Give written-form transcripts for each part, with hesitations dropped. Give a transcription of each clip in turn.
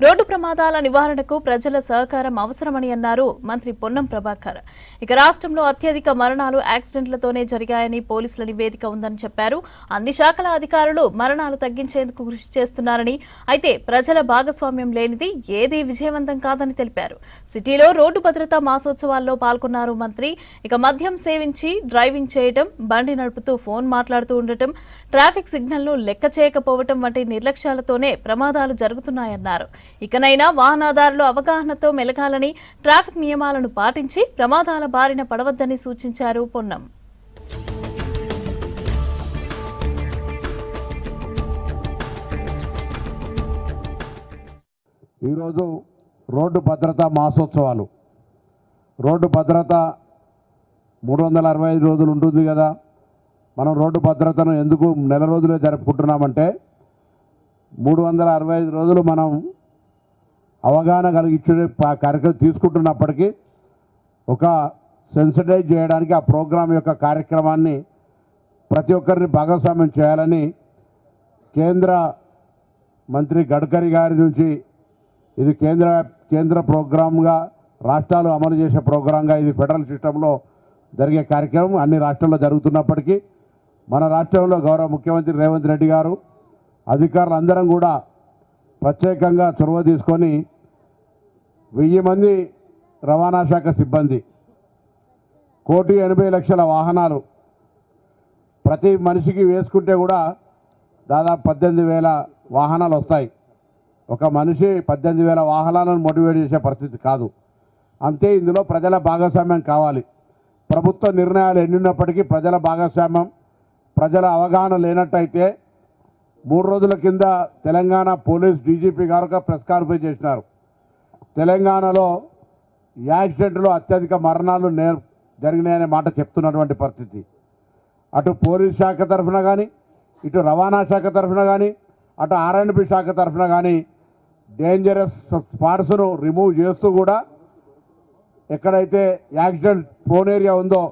Road ప్రమాదాల నివారణకు ప్రజల సహకారం అవసరమని అన్నారు మంత్రి పొన్నం ప్రభాకర్. ఇక రాష్ట్రంలో అత్యధిక మరణాలు యాక్సిడెంట్లతోనే జరిగాయని పోలీసుల నివేదిక ఉందని చెప్పారు. అన్ని శాఖల అధికారులు మరణాలు తగ్గించేందుకు కృషి చేస్తున్నారని, అయితే ప్రజల భాగస్వామ్యం లేనిది ఏదీ విజయవంతం కాదని తెలిపారు. సిటీలో రోడ్డు భద్రతా మాసోత్సవాల్లో పాల్గొన్నారు మంత్రి. ఇక మద్యం సేవించి డ్రైవింగ్ చేయడం, బండి నడుపుతూ ఫోన్ మాట్లాడుతూ ఉండటం, ట్రాఫిక్ సిగ్నల్ను లెక్క చేయకపోవడం వంటి నిర్లక్ష్యాలతోనే ప్రమాదాలు జరుగుతున్నాయన్నారు. ఇకనైనా వాహనదారులు అవగాహనతో మెలగాలని, ట్రాఫిక్ నియమాలను పాటించి ప్రమాదాల బారిన పడవద్దని సూచించారు పొన్నం. ఈరోజు రోడ్డు భద్రతా మాసోత్సవాలు. రోడ్డు భద్రత 365 రోజులు ఉంటుంది కదా. మనం రోడ్డు భద్రతను ఎందుకు నెల రోజులే జరుపుకుంటున్నామంటే 365 రోజులు మనం అవగాహన కలిగించే కార్యక్రమం తీసుకుంటున్నప్పటికీ ఒక సెన్సిటైజ్ చేయడానికి ఆ ప్రోగ్రాం యొక్క కార్యక్రమాన్ని ప్రతి ఒక్కరిని భాగస్వామ్యం చేయాలని కేంద్ర మంత్రి గడ్కరీ గారి నుంచి ఇది కేంద్ర ప్రోగ్రాంగా, రాష్ట్రాలు అమలు చేసే ప్రోగ్రాంగా ఇది ఫెడరల్ సిస్టంలో జరిగే కార్యక్రమం అన్ని రాష్ట్రాల్లో జరుగుతున్నప్పటికీ మన రాష్ట్రంలో గౌరవ ముఖ్యమంత్రి రేవంత్ రెడ్డి గారు, అధికారులందరం కూడా ప్రత్యేకంగా చొరవ తీసుకొని 1000 మంది రవాణా శాఖ సిబ్బంది, 1,80,00,000 వాహనాలు ప్రతి మనిషికి వేసుకుంటే కూడా దాదాపు 18,000 వాహనాలు వస్తాయి. ఒక మనిషి 18,000 వాహనాలను మోటివేట్ చేసే పరిస్థితి కాదు. అంతే ఇందులో ప్రజల భాగస్వామ్యం కావాలి. ప్రభుత్వ నిర్ణయాలు ఎన్నున్నప్పటికీ ప్రజల భాగస్వామ్యం, ప్రజల అవగాహన లేనట్టయితే 3 రోజుల కింద తెలంగాణ పోలీస్ డీజీపీ గారు ఒక ప్రెస్ కాన్ఫరెన్స్ చేసినారు. తెలంగాణలో యాక్సిడెంట్లో అత్యధిక మరణాలు జరిగినాయనే మాట చెప్తున్నటువంటి పరిస్థితి. అటు పోలీస్ శాఖ తరఫున కానీ, ఇటు రవాణా శాఖ తరఫున కానీ, అటు R&B శాఖ తరఫున కానీ డేంజరస్ స్పాట్స్ను రిమూవ్ చేస్తూ కూడా ఎక్కడైతే యాక్సిడెంట్ ప్రోన్ ఏరియా ఉందో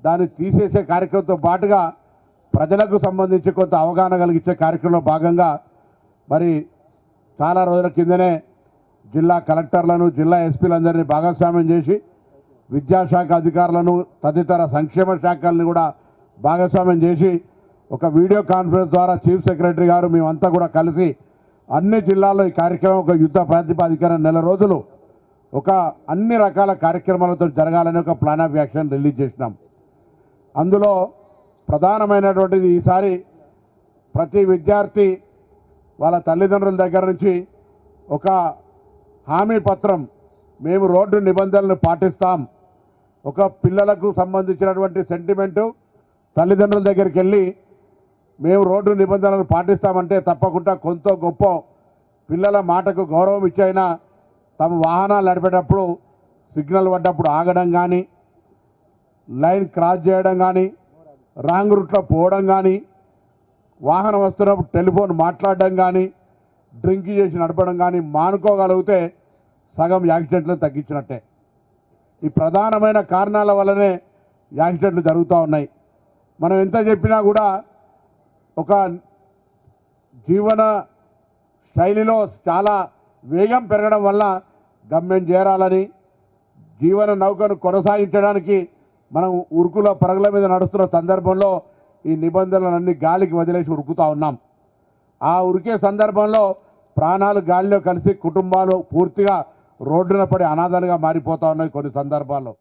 దాన్ని తీసేసే కార్యక్రమంతో పాటుగా ప్రజలకు సంబంధించి కొంత అవగాహన కలిగించే కార్యక్రమంలో భాగంగా మరి చాలా రోజుల కిందనే జిల్లా కలెక్టర్లను, జిల్లా ఎస్పీలందరినీ భాగస్వామ్యం చేసి విద్యాశాఖ అధికారులను, తదితర సంక్షేమ శాఖలను కూడా భాగస్వామ్యం చేసి ఒక వీడియో కాన్ఫరెన్స్ ద్వారా చీఫ్ సెక్రటరీ గారు మేమంతా కూడా కలిసి అన్ని జిల్లాల్లో ఈ కార్యక్రమం ఒక యుద్ధ ప్రాతిపదికన నెల రోజులు ఒక అన్ని రకాల కార్యక్రమాలతో జరగాలని ఒక ప్లాన్ ఆఫ్ యాక్షన్ రిలీజ్ చేసినాం. అందులో ప్రధానమైనటువంటిది ఈసారి ప్రతి విద్యార్థి వాళ్ళ తల్లిదండ్రుల దగ్గర నుంచి ఒక హామీ పత్రం, మేము రోడ్డు నిబంధనలను పాటిస్తాం, ఒక పిల్లలకు సంబంధించినటువంటి సెంటిమెంటు తల్లిదండ్రుల దగ్గరికి వెళ్ళి మేము రోడ్డు నిబంధనలను పాటిస్తామంటే తప్పకుండా కొంత గొప్ప పిల్లల మాటకు గౌరవం ఇచ్చైనా తమ వాహనాలు నడిపేటప్పుడు సిగ్నల్ పడ్డప్పుడు ఆగడం కానీ, లైన్ క్రాస్ చేయడం కానీ, రాంగ్ రూట్లో పోవడం కానీ, వాహనం వస్తున్నప్పుడు టెలిఫోన్ మాట్లాడడం కానీ, డ్రింక్ చేసి నడపడం కానీ మానుకోగలిగితే సగం యాక్సిడెంట్లు తగ్గించినట్టే. ఈ ప్రధానమైన కారణాల వల్లనే యాక్సిడెంట్లు జరుగుతూ ఉన్నాయి. మనం ఎంత చెప్పినా కూడా ఒక జీవన శైలిలో చాలా వేగం పెరగడం వల్ల గమ్యం చేరాలని, జీవన నౌకను కొనసాగించడానికి మనం ఉరుకుల పరుగుల మీద నడుస్తున్న సందర్భంలో ఈ నిబంధనలన్నీ గాలికి వదిలేసి ఉరుకుతూ ఉన్నాం. ఆ ఉరికే సందర్భంలో ప్రాణాలు గాలిలో కలిసి కుటుంబాలు పూర్తిగా రోడ్డున పడి అనాథాలుగా మారిపోతూ ఉన్నాయి కొన్ని సందర్భాల్లో.